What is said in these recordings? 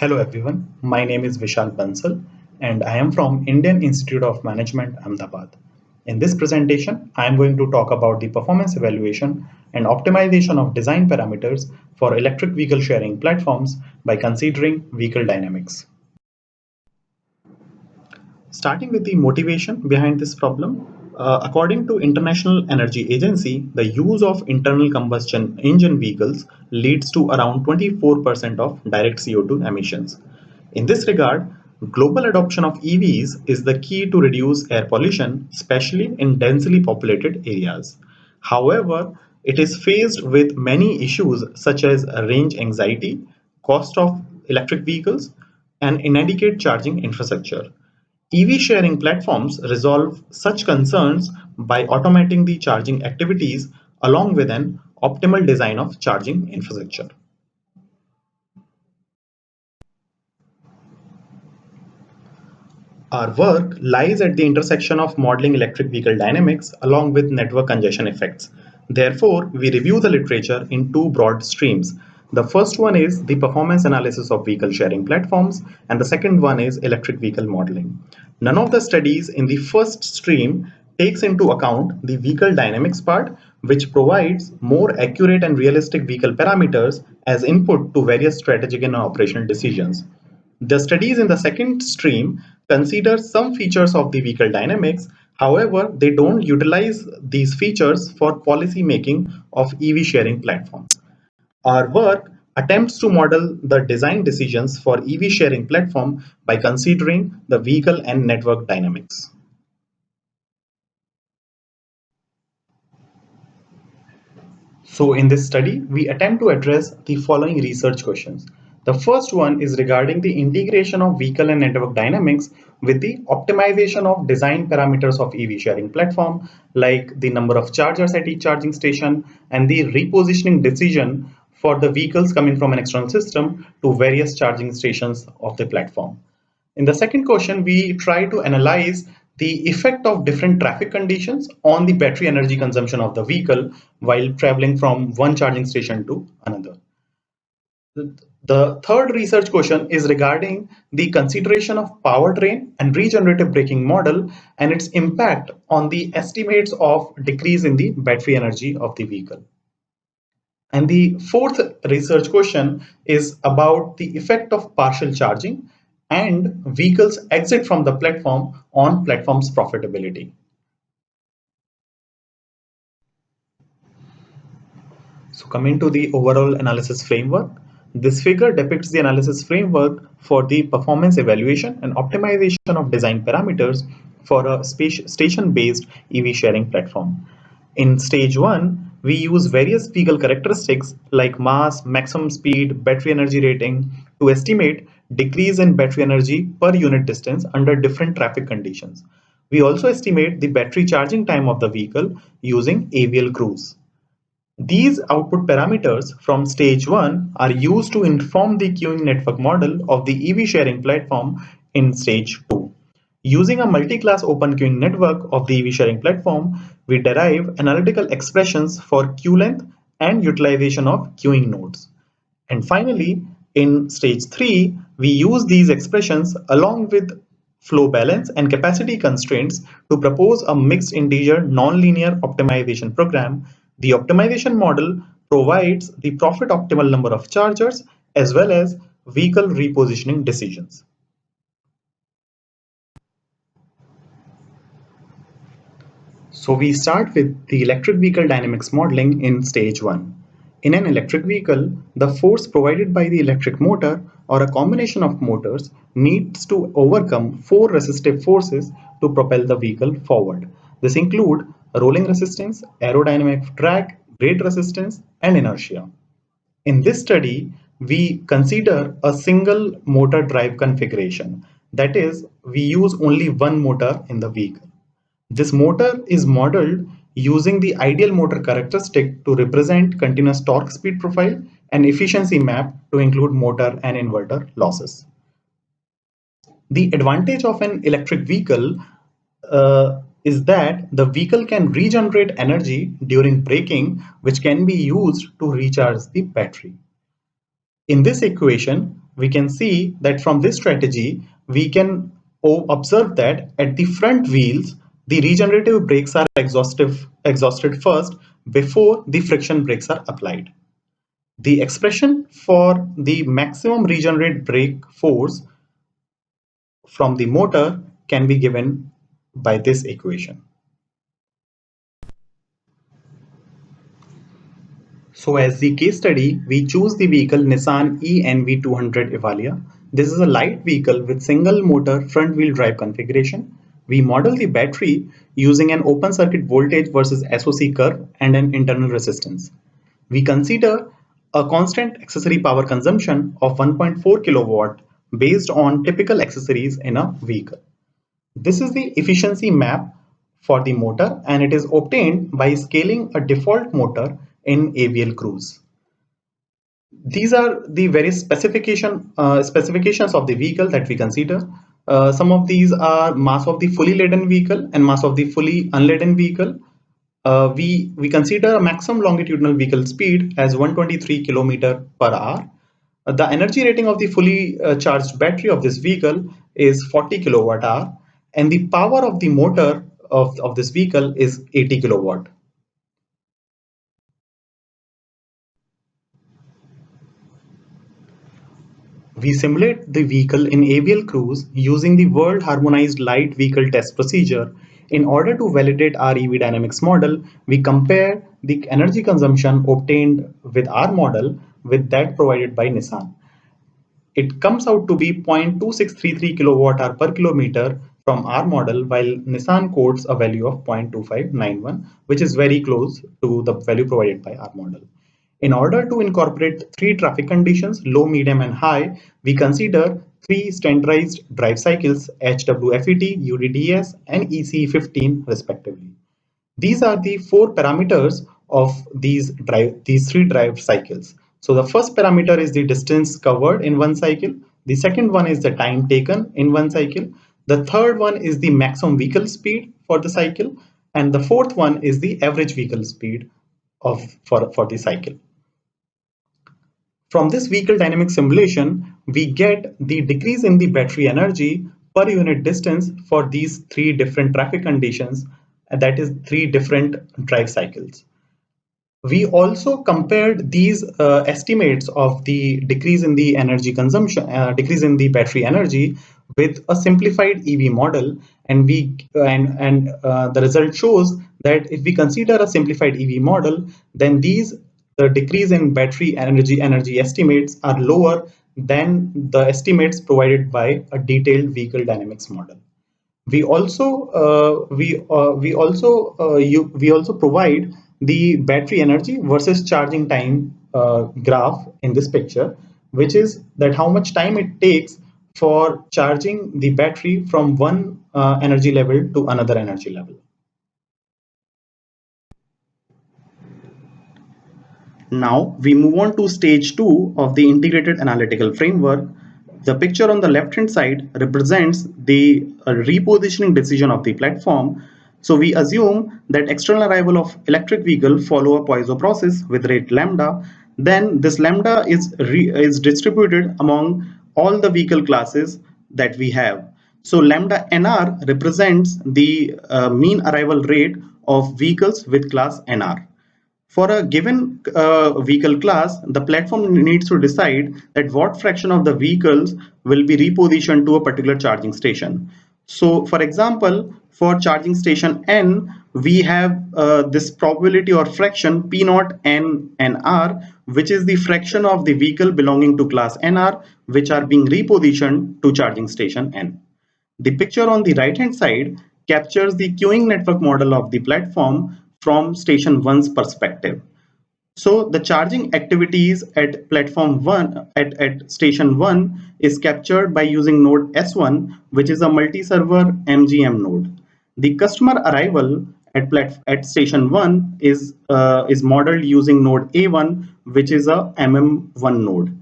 Hello everyone, my name is Vishal Bansal and I am from Indian Institute of Management, Ahmedabad. In this presentation, I am going to talk about the performance evaluation and optimization of design parameters for electric vehicle sharing platforms by considering vehicle dynamics. Starting with the motivation behind this problem, according to International Energy Agency, the use of internal combustion engine vehicles leads to around 24% of direct CO2 emissions. In this regard, global adoption of EVs is the key to reduce air pollution, especially in densely populated areas. However, it is faced with many issues such as range anxiety, cost of electric vehicles, and inadequate charging infrastructure. EV sharing platforms resolve such concerns by automating the charging activities along with an optimal design of charging infrastructure. Our work lies at the intersection of modeling electric vehicle dynamics along with network congestion effects. Therefore, we review the literature in two broad streams. The first one is the performance analysis of vehicle sharing platforms, and the second one is electric vehicle modeling. None of the studies in the first stream takes into account the vehicle dynamics part, which provides more accurate and realistic vehicle parameters as input to various strategic and operational decisions. The studies in the second stream consider some features of the vehicle dynamics. However, they don't utilize these features for policy making of EV sharing platforms. Our work attempts to model the design decisions for EV sharing platform by considering the vehicle and network dynamics. So in this study, we attempt to address the following research questions. The first one is regarding the integration of vehicle and network dynamics with the optimization of design parameters of EV sharing platform, like the number of chargers at each charging station and the repositioning decision for the vehicles coming from an external system to various charging stations of the platform. In the second question, we try to analyze the effect of different traffic conditions on the battery energy consumption of the vehicle while traveling from one charging station to another. The third research question is regarding the consideration of powertrain and regenerative braking model and its impact on the estimates of decrease in the battery energy of the vehicle. And the fourth research question is about the effect of partial charging and vehicles exit from the platform on platform's profitability. So coming to the overall analysis framework, this figure depicts the analysis framework for the performance evaluation and optimization of design parameters for a station-based EV sharing platform. In stage 1, we use various vehicle characteristics like mass, maximum speed, battery energy rating to estimate decrease in battery energy per unit distance under different traffic conditions. We also estimate the battery charging time of the vehicle using AVL cruise. These output parameters from stage 1 are used to inform the queuing network model of the EV sharing platform in stage 2. Using a multi-class open queuing network of the EV sharing platform, we derive analytical expressions for queue length and utilization of queuing nodes. And finally, in stage 3, we use these expressions along with flow balance and capacity constraints to propose a mixed integer nonlinear optimization program. The optimization model provides the profit optimal number of chargers as well as vehicle repositioning decisions. So we start with the electric vehicle dynamics modeling in stage 1. In an electric vehicle, the force provided by the electric motor or a combination of motors needs to overcome four resistive forces to propel the vehicle forward. This include rolling resistance, aerodynamic drag, weight resistance, and inertia. In this study, we consider a single motor drive configuration. That is, we use only one motor in the vehicle. This motor is modeled using the ideal motor characteristic to represent continuous torque speed profile and efficiency map to include motor and inverter losses. The advantage of an electric vehicle is that the vehicle can regenerate energy during braking, which can be used to recharge the battery. In this equation, we can see that from this strategy, we can observe that at the front wheels, the regenerative brakes are exhausted first before the friction brakes are applied. The expression for the maximum regenerate brake force from the motor can be given by this equation. So as the case study, we choose the vehicle Nissan ENV200 Evalia. This is a light vehicle with single motor front wheel drive configuration. We model the battery using an open circuit voltage versus SOC curve and an internal resistance. We consider a constant accessory power consumption of 1.4 kilowatt based on typical accessories in a vehicle. This is the efficiency map for the motor, and it is obtained by scaling a default motor in AVL Cruise. These are the various specifications of the vehicle that we consider. Some of these are mass of the fully laden vehicle and mass of the fully unladen vehicle. We consider a maximum longitudinal vehicle speed as 123 kilometer per hour. The energy rating of the fully charged battery of this vehicle is 40 kilowatt hour, and the power of the motor of this vehicle is 80 kilowatt. We simulate the vehicle in AVL Cruise using the World Harmonized Light Vehicle Test Procedure. In order to validate our EV dynamics model, we compare the energy consumption obtained with our model with that provided by Nissan. It comes out to be 0.2633 kilowatt hour per kilometer from our model, while Nissan quotes a value of 0.2591, which is very close to the value provided by our model. In order to incorporate three traffic conditions, low, medium, and high, we consider three standardized drive cycles, HWFET, UDDS, and ECE15 respectively. These are the four parameters of these three drive cycles. So the first parameter is the distance covered in one cycle. The second one is the time taken in one cycle. The third one is the maximum vehicle speed for the cycle. And the fourth one is the average vehicle speed for the cycle. From this vehicle dynamic simulation, we get the decrease in the battery energy per unit distance for these three different traffic conditions, that is three different drive cycles. We also compared these estimates of the decrease in the energy consumption, decrease in the battery energy with a simplified EV model, and the result shows that if we consider a simplified EV model, then the decrease in battery energy estimates are lower than the estimates provided by a detailed vehicle dynamics model. We also provide the battery energy versus charging time graph in this picture, which is that how much time it takes for charging the battery from one energy level to another energy level. Now we move on to stage 2 of the integrated analytical framework. The picture on the left hand side represents the repositioning decision of the platform. So we assume that external arrival of electric vehicle follow a Poisson process with rate lambda. Then this lambda is distributed among all the vehicle classes that we have. So lambda NR represents the mean arrival rate of vehicles with class NR. For a given vehicle class, the platform needs to decide that what fraction of the vehicles will be repositioned to a particular charging station. So for example, for charging station N, we have this probability or fraction P naught N NR, which is the fraction of the vehicle belonging to class NR, which are being repositioned to charging station N. The picture on the right hand side captures the queuing network model of the platform from station 1's perspective. So the charging activities at platform 1 at station 1 is captured by using node S1, which is a multi-server MGM node. The customer arrival at station 1 is modeled using node A1, which is a MM1 node.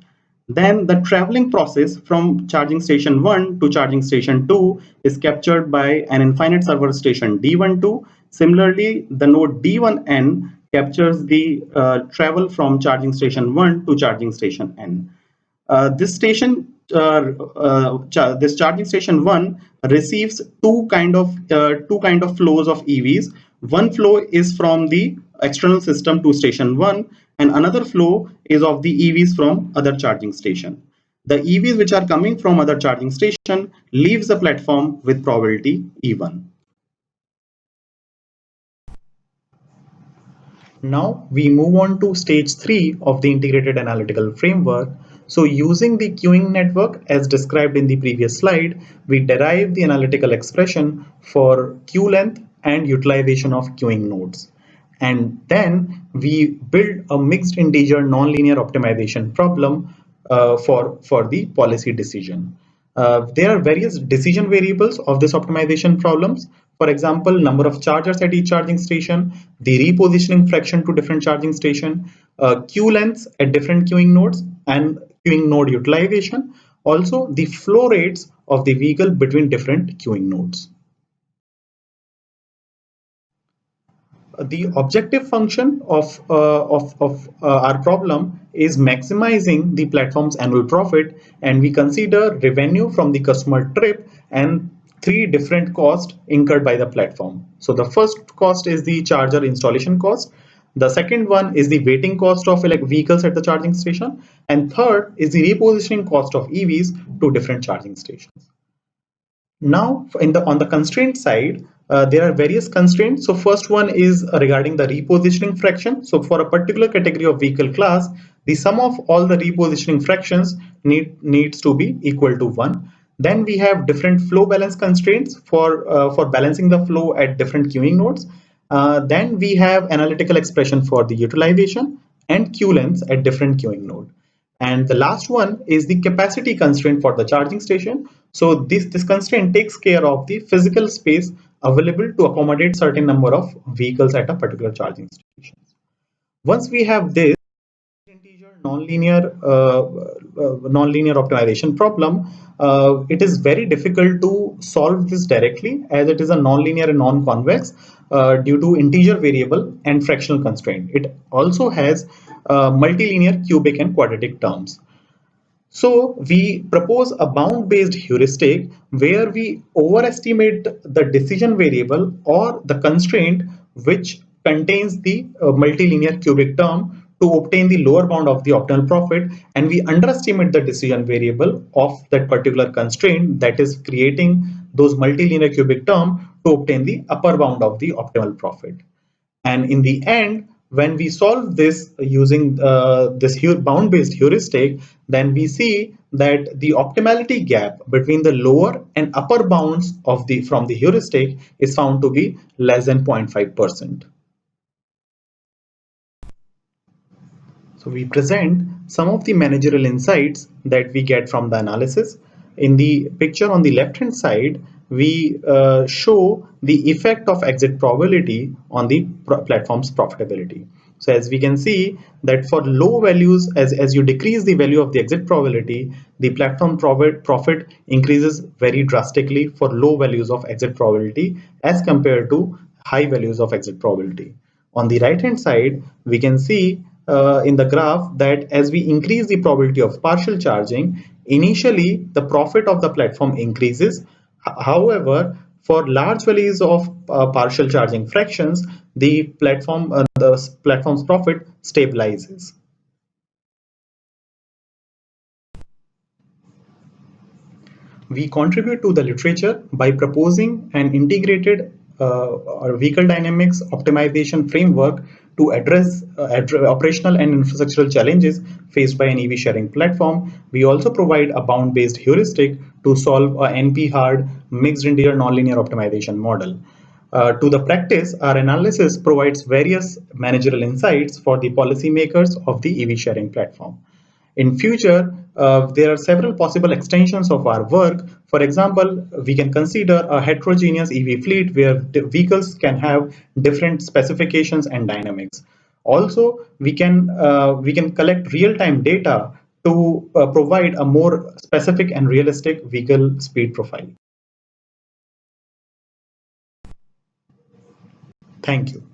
Then the traveling process from charging station 1 to charging station 2 is captured by an infinite server station D12. Similarly, the node D1N captures the travel from charging station 1 to charging station N. This charging station 1 receives two kind of flows of EVs. One flow is from the external system to station 1, and another flow is of the EVs from other charging station. The EVs which are coming from other charging station leaves the platform with probability E1. Now we move on to stage 3 of the integrated analytical framework. So using the queuing network as described in the previous slide, we derive the analytical expression for queue length and utilization of queuing nodes. And then we build a mixed integer nonlinear optimization problem for the policy decision. There are various decision variables of this optimization problems. For example, number of chargers at each charging station, the repositioning fraction to different charging station, queue lengths at different queuing nodes, and queuing node utilization. Also, the flow rates of the vehicle between different queuing nodes. The objective function of our problem is maximizing the platform's annual profit, and we consider revenue from the customer trip and three different costs incurred by the platform. So the first cost is the charger installation cost. The second one is the waiting cost of vehicles at the charging station, and third is the repositioning cost of EVs to different charging stations. Now, on the constraint side, there are various constraints. So first one is regarding the repositioning fraction. So for a particular category of vehicle class, the sum of all the repositioning fractions needs to be equal to 1. Then we have different flow balance constraints for balancing the flow at different queuing nodes. Then we have analytical expression for the utilization and queue lengths at different queuing node. And the last one is the capacity constraint for the charging station. So this constraint takes care of the physical space available to accommodate certain number of vehicles at a particular charging station. Once we have this integer nonlinear optimization problem, it is very difficult to solve this directly as it is a nonlinear and non-convex due to integer variable and fractional constraint. It also has multilinear cubic and quadratic terms. So we propose a bound-based heuristic where we overestimate the decision variable or the constraint which contains the multilinear cubic term to obtain the lower bound of the optimal profit, and we underestimate the decision variable of that particular constraint that is creating those multilinear cubic term to obtain the upper bound of the optimal profit. And in the end, when we solve this using this bound-based heuristic, then we see that the optimality gap between the lower and upper bounds of from the heuristic is found to be less than 0.5%. So we present some of the managerial insights that we get from the analysis. In the picture on the left hand side, we show the effect of exit probability on the platform's profitability. So as we can see that for low values, as you decrease the value of the exit probability, the platform profit increases very drastically for low values of exit probability as compared to high values of exit probability. On the right hand side, we can see in the graph that as we increase the probability of partial charging, initially the profit of the platform increases. However, for large values of partial charging fractions, the platform's profit stabilizes. We contribute to the literature by proposing an integrated vehicle dynamics optimization framework to address operational and infrastructural challenges faced by an EV sharing platform. We also provide a bound-based heuristic to solve a NP-hard mixed integer nonlinear optimization model. To the practice, our analysis provides various managerial insights for the policymakers of the EV sharing platform. In future, there are several possible extensions of our work. For example, we can consider a heterogeneous EV fleet where the vehicles can have different specifications and dynamics. Also, we can collect real-time data to provide a more specific and realistic vehicle speed profile. Thank you.